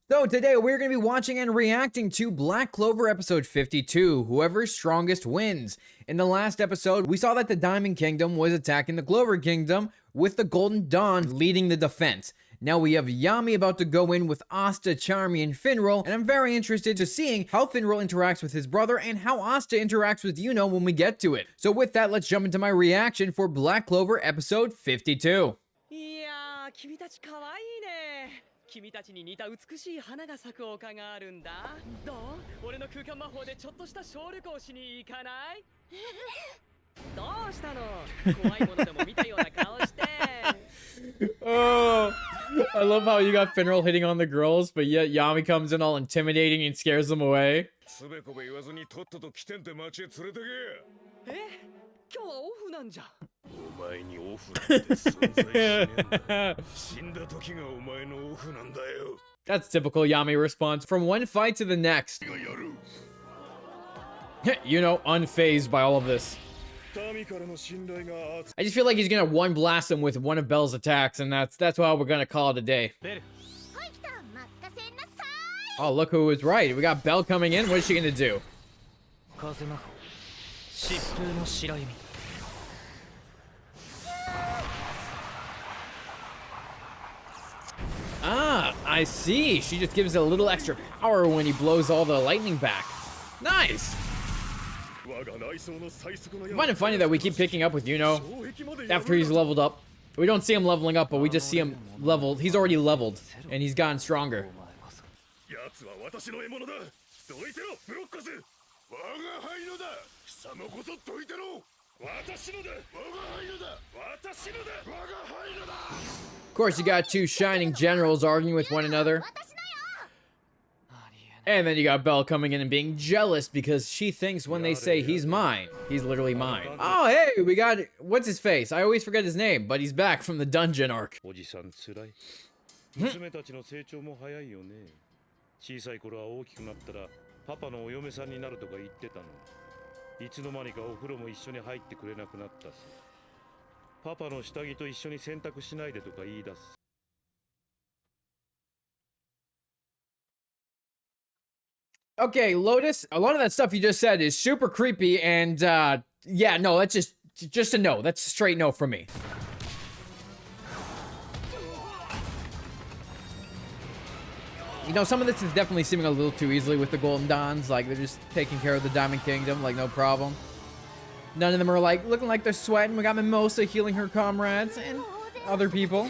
So today we're going to be watching and reacting to Black Clover episode 52, Whoever's Strongest Wins. In the last episode, we saw that the Diamond Kingdom was attacking the Clover Kingdom with the Golden Dawn leading the defense. Now we have Yami about to go in with Asta, Charmy, and Finral, and I'm very interested to seeing how Finral interacts with his brother and how Asta interacts with Yuno when we get to it. So with that, let's jump into my reaction for Black Clover episode 52. 君たちに似た美しい花が咲く丘があるんだ。どう？俺の空間魔法でちょっとした小旅行しに行かない？どうしたの？怖いものでも見たような顔して。Oh, I love how you got Finral hitting on the girls, but yet Yami comes in all intimidating and scares them away. え？今日はオフなんじゃ。お前にオフなんて存在しねえんだ。死んだ時がお前のオフなんだよ。 That's typical Yami response from one fight to the next. You know, unfazed by all of this. I just feel like he's gonna one blast him with one of Belle's attacks, and that's how we're gonna call it a day. Oh, look who was right. We got Belle coming in. What is she gonna do? Ah, I see. She just gives it a little extra power when he blows all the lightning back. Nice. I find it funny that we keep picking up with Yuno after he's leveled up. We don't see him leveling up, but we just see him leveled. He's already leveled, and he's gotten stronger. Of course, you got two shining generals arguing with one another. And then you got Belle coming in and being jealous because she thinks when they say he's mine, he's literally mine. Oh, hey, we got, what's his face? I always forget his name, but he's back from the dungeon arc. Okay, Lotus, a lot of that stuff you just said is super creepy, and yeah, no, that's just a no. That's a straight no from me. You know, some of this is definitely seeming a little too easily with the Golden Dawns. Like, they're just taking care of the Diamond Kingdom, like, no problem. None of them are, like, looking like they're sweating. We got Mimosa healing her comrades and other people.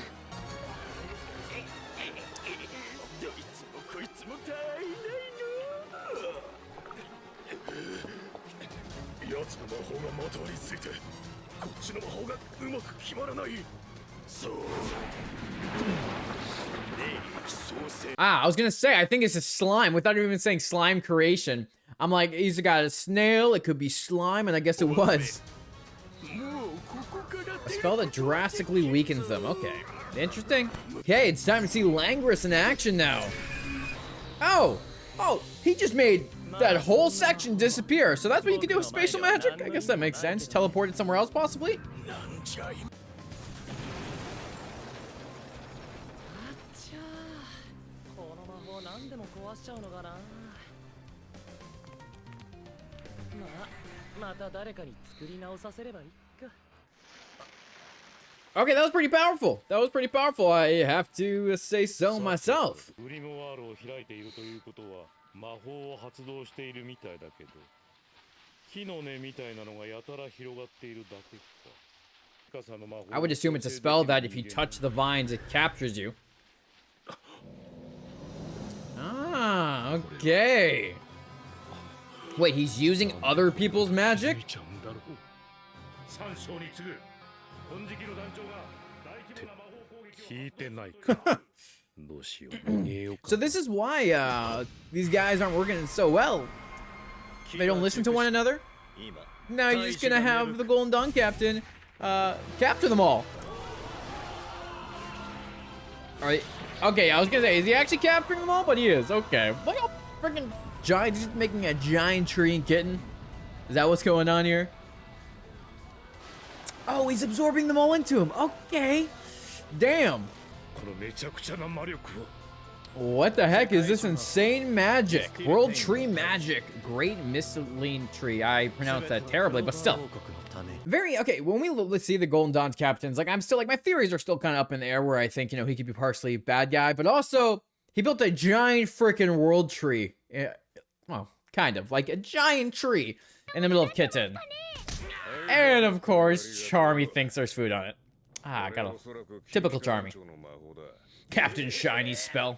Ah, I was gonna say, I think it's a slime without even saying slime creation. I'm like, he's got a snail, it could be slime, and I guess it was. A spell that drastically weakens them. Okay, interesting. Okay, it's time to see Langris in action now. Oh, he just made that whole section disappear. So that's what you can do with spatial magic? I guess that makes sense. Teleport it somewhere else, possibly? Okay, that was pretty powerful. That was pretty powerful. I have to say so myself. I would assume it's a spell that if you touch the vines, it captures you. Ah, okay. Wait, he's using other people's magic? So this is why these guys aren't working so well. They don't listen to one another. Now you're just gonna have the Golden Dawn captain capture them all. Alright. Okay, I was gonna say, is he actually capturing them all? But he is. Okay. Look how freaking giant. He's making a giant tree and kitten. Is that what's going on here? Oh, he's absorbing them all into him. Okay. Damn. What the heck is this insane magic? World tree magic. Great Miscellaneous tree. I pronounced that terribly, but still. Very, okay, when we see the Golden Dawn's captains, like, I'm still, like, my theories are still kind of up in the air where I think, you know, he could be partially bad guy, but also, he built a giant freaking world tree. Well, kind of, like a giant tree in the middle of Kiten. And, of course, Charmy thinks there's food on it. Ah, got a typical Charmy. Captain Shiny's spell.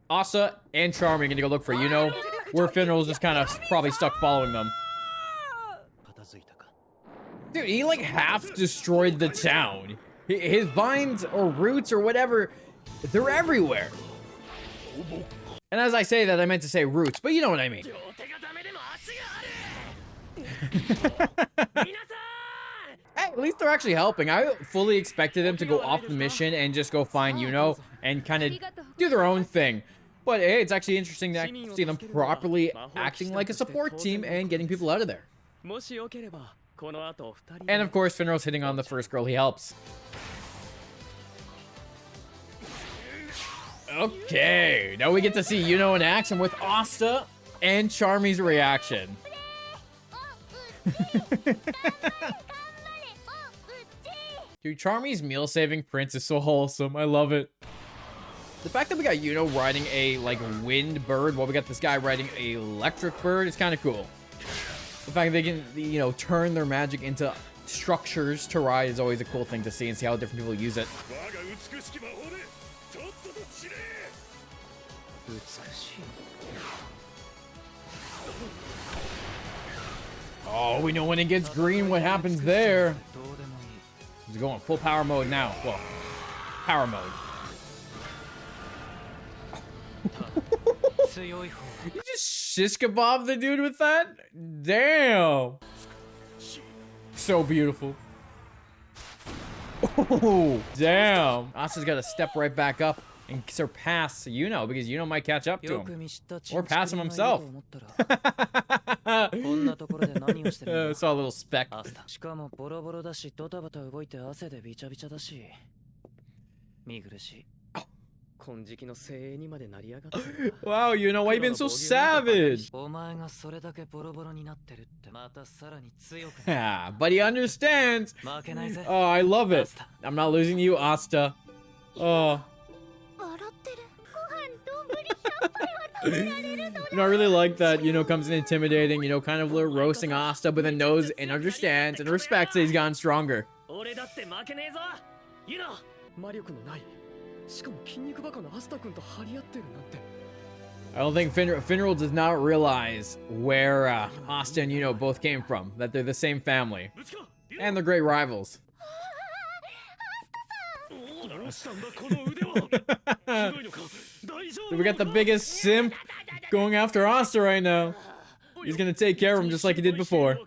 Asa and Charmy are gonna go look for Yuno, where Finral's just kind of probably stuck following them. Dude, he like half destroyed the town. His vines or roots or whatever, they're everywhere. And as I say that, I meant to say roots, but you know what I mean. Hey, at least they're actually helping. I fully expected them to go off the mission and just go find Yuno and kind of do their own thing. But hey, it's actually interesting to see them properly acting like a support team and getting people out of there. And of course, Finral's hitting on the first girl he helps. Okay, now we get to see Yuno in action with Asta and Charmy's reaction. Dude, Charmy's meal-saving prince is so wholesome. I love it. The fact that we got Yuno riding a, like, wind bird while we got this guy riding a electric bird is kind of cool. The fact that they can, you know, turn their magic into structures to ride is always a cool thing to see and see how different people use it. Oh, we know when it gets green what happens there. He's going full power mode now. Well, power mode. You just shish kebab the dude with that? Damn. So beautiful. Oh, damn. Asa's got to step right back up and surpass Yuno because Yuno might catch up to him. Or pass him himself. Saw a little speck. Wow, Yuno, why you been so savage? Yeah, but he understands. Oh, I love it. I'm not losing you, Asta. Oh. You know, I really like that, Yuno comes in intimidating, you know, kind of roasting Asta, but then knows and understands and respects that he's gotten stronger. I don't think Finral does not realize where Asta and Yuno both came from, that they're the same family. And they're great rivals. So we got the biggest simp going after Asta right now. He's gonna take care of him just like he did before.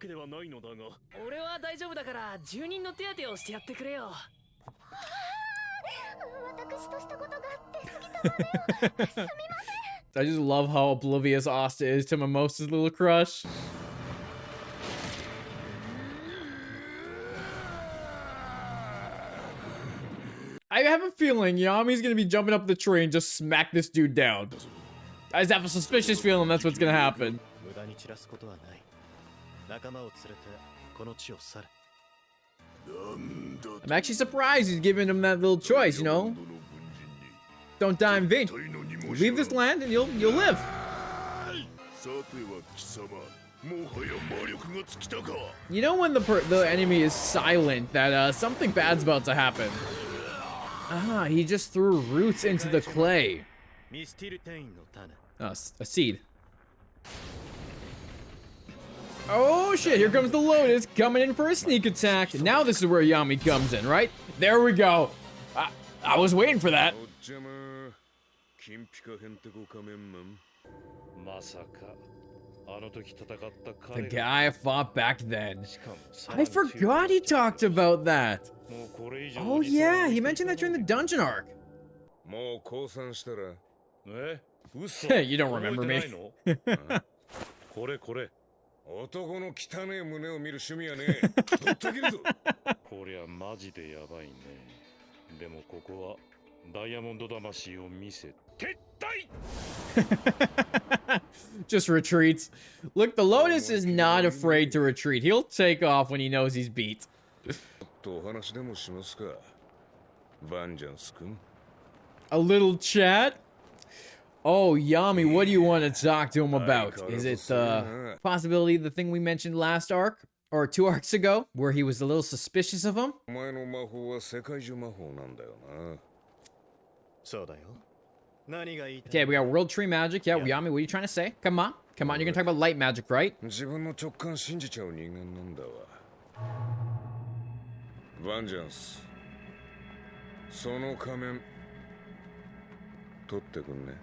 I just love how oblivious Asta is to Mimosa's little crush. I have a feeling Yami's gonna be jumping up the tree and just smack this dude down. I just have a suspicious feeling that's what's gonna happen. I'm actually surprised he's giving him that little choice, you know? Don't die in vain. Leave this land and you'll live. You know when the enemy is silent that something bad's about to happen. Ah, he just threw roots into the clay. Oh, a seed. Oh shit, here comes the Lotus coming in for a sneak attack. Now this is where Yami comes in, right? There we go. I was waiting for that. The guy I fought back then. I forgot he talked about that. Oh yeah, he mentioned that during the dungeon arc. You don't remember me. 男の汚え胸を見る趣味はねえ。取ってきるぞ。こりゃマジでやばいね。でもここはダイヤモンド魂を見せ撤退。 Just retreats. Look, the Lotus is not afraid to retreat. He'll take off when he knows he's beat. とお話でもしますか。Vangeance君。A little chat? Oh, Yami, what do you want to talk to him about? Is it the possibility the thing we mentioned last arc? Or 2 arcs ago, where he was a little suspicious of him? お前の魔法は世界中魔法なんだよな。そうだよ。何が言いたい？ Okay, we got World Tree Magic. Yeah, Yami, what are you trying to say? Come on. Come on, you're gonna talk about light magic, right? 自分の直感信じちゃう人間なんだわ。Vangeance。その仮面取ってくんね。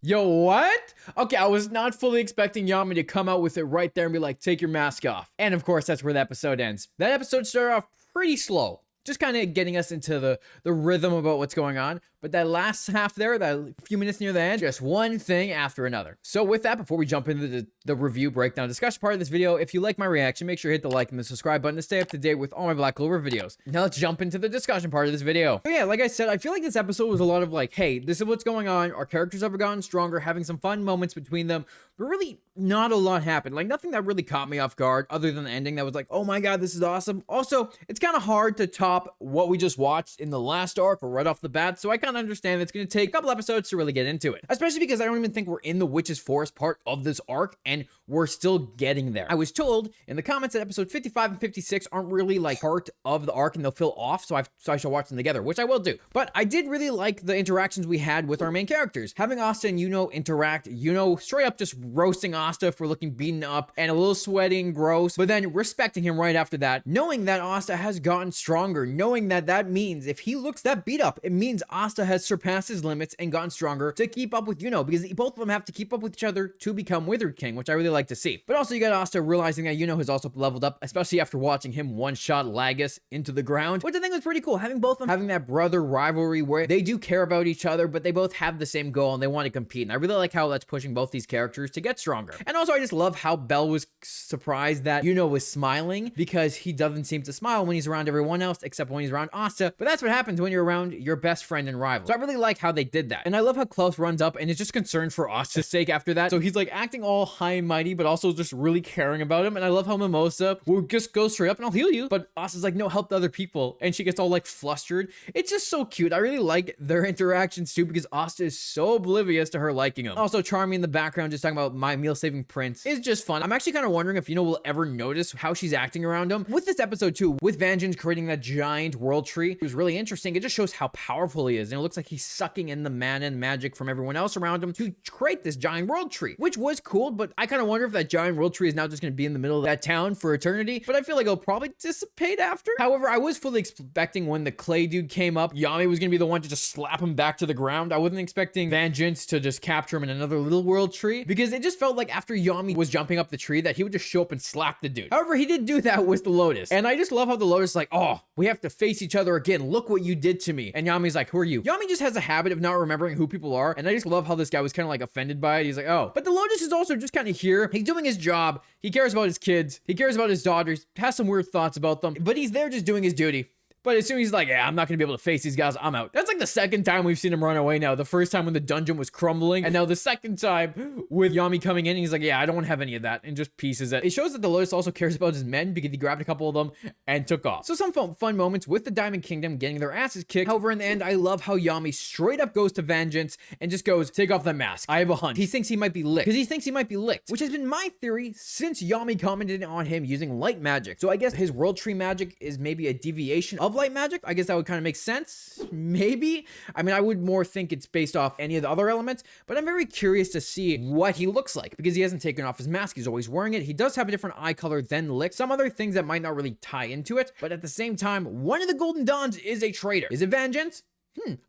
Yo, what? Okay, I was not fully expecting Yami to come out with it right there and be like, take your mask off. And of course, that's where the episode ends. That episode started off pretty slow. Just kind of getting us into the rhythm about what's going on. But that last half there, that few minutes near the end, just one thing after another. So with that, before we jump into the review, breakdown, discussion part of this video, if you like my reaction, make sure you hit the like and the subscribe button to stay up to date with all my Black Clover videos. Now let's jump into the discussion part of this video. So yeah, like I said, I feel like this episode was a lot of like, hey, this is what's going on. Our characters have gotten stronger, having some fun moments between them, but really not a lot happened. Like nothing that really caught me off guard other than the ending that was like, oh my God, this is awesome. Also, it's kind of hard to top what we just watched in the last arc or right off the bat. So I kind of understand it's going to take a couple episodes to really get into it, especially because I don't even think we're in the Witch's Forest part of this arc and we're still getting there. I was told in the comments that episode 55 and 56 aren't really like part of the arc and they'll fill off. So I shall watch them together, which I will do. But I did really like the interactions we had with our main characters. Having Asta and Yuno interact, Yuno straight up just roasting Asta for looking beaten up and a little sweaty and gross, but then respecting him right after that, knowing that Asta has gotten stronger, knowing that that means if he looks that beat up, it means Asta has surpassed his limits and gotten stronger to keep up with Yuno, because both of them have to keep up with each other to become Withered King, which I really like to see. But also you got Asta realizing that Yuno has also leveled up, especially after watching him one-shot Lagus into the ground, which I think was pretty cool. Having both of them having that brother rivalry where they do care about each other, but they both have the same goal and they want to compete. And I really like how that's pushing both these characters to get stronger. And also I just love how Belle was surprised that Yuno was smiling, because he doesn't seem to smile when he's around everyone else except when he's around Asta. But that's what happens when you're around your best friend and rival. So I really like how they did that. And I love how Klaus runs up and is just concerned for Asta's sake after that. So he's like acting all high and mighty, but also just really caring about him. And I love how Mimosa will just go straight up and I'll heal you. But Asta's like, no, help the other people. And she gets all like flustered. It's just so cute. I really like their interactions too, because Asta is so oblivious to her liking him. Also, Charmy in the background just talking about my meal-saving prince is just fun. I'm actually kind of wondering if Yuno will ever notice how she's acting around him. With this episode too, with Vangeance creating that giant world tree, it was really interesting. It just shows how powerful he is. And it looks like he's sucking in the mana and magic from everyone else around him to create this giant world tree, which was cool. But I kind of wonder if that giant world tree is now just going to be in the middle of that town for eternity. But I feel like it'll probably dissipate after. However, I was fully expecting when the clay dude came up, Yami was going to be the one to just slap him back to the ground. I wasn't expecting Vangeance to just capture him in another little world tree, because it just felt like after Yami was jumping up the tree that he would just show up and slap the dude. However, he did do that with the Lotus. And I just love how the Lotus is like, oh, we have to face each other again. Look what you did to me. And Yami's like, who are you? Yami just has a habit of not remembering who people are. And I just love how this guy was kind of like offended by it. He's like, oh, but the Lotus is also just kind of here. He's doing his job. He cares about his kids. He cares about his daughters, has some weird thoughts about them, but he's there just doing his duty. But as soon as he's like, yeah, I'm not going to be able to face these guys, I'm out. That's like the second time we've seen him run away now. The first time when the dungeon was crumbling, and now the second time with Yami coming in, and he's like, yeah, I don't want to have any of that, and just pieces it. It shows that the Lotus also cares about his men, because he grabbed a couple of them and took off. So some fun moments with the Diamond Kingdom getting their asses kicked. However, in the end, I love how Yami straight up goes to Vangeance and just goes, take off the mask. I have a hunch. He thinks he might be licked, because he thinks he might be licked, which has been my theory since Yami commented on him using light magic. So I guess his world tree magic is maybe a deviation of light magic. I guess that would kind of make sense, maybe. I mean, I would more think it's based off any of the other elements, but I'm very curious to see what he looks like, because he hasn't taken off his mask. He's always wearing it. He does have a different eye color than Lick. Some other things that might not really tie into it, but at the same time, one of the Golden Dawns is a traitor. Is it Vangeance?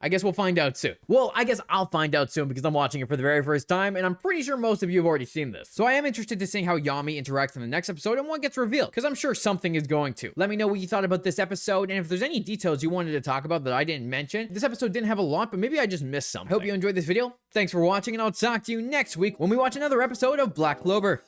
I guess we'll find out soon. Well, I guess I'll find out soon because I'm watching it for the very first time, and I'm pretty sure most of you have already seen this. So I am interested to seeing how Yami interacts in the next episode and what gets revealed, because I'm sure something is going to. Let me know what you thought about this episode, and if there's any details you wanted to talk about that I didn't mention. This episode didn't have a lot, but maybe I just missed something. I hope you enjoyed this video. Thanks for watching, and I'll talk to you next week when we watch another episode of Black Clover.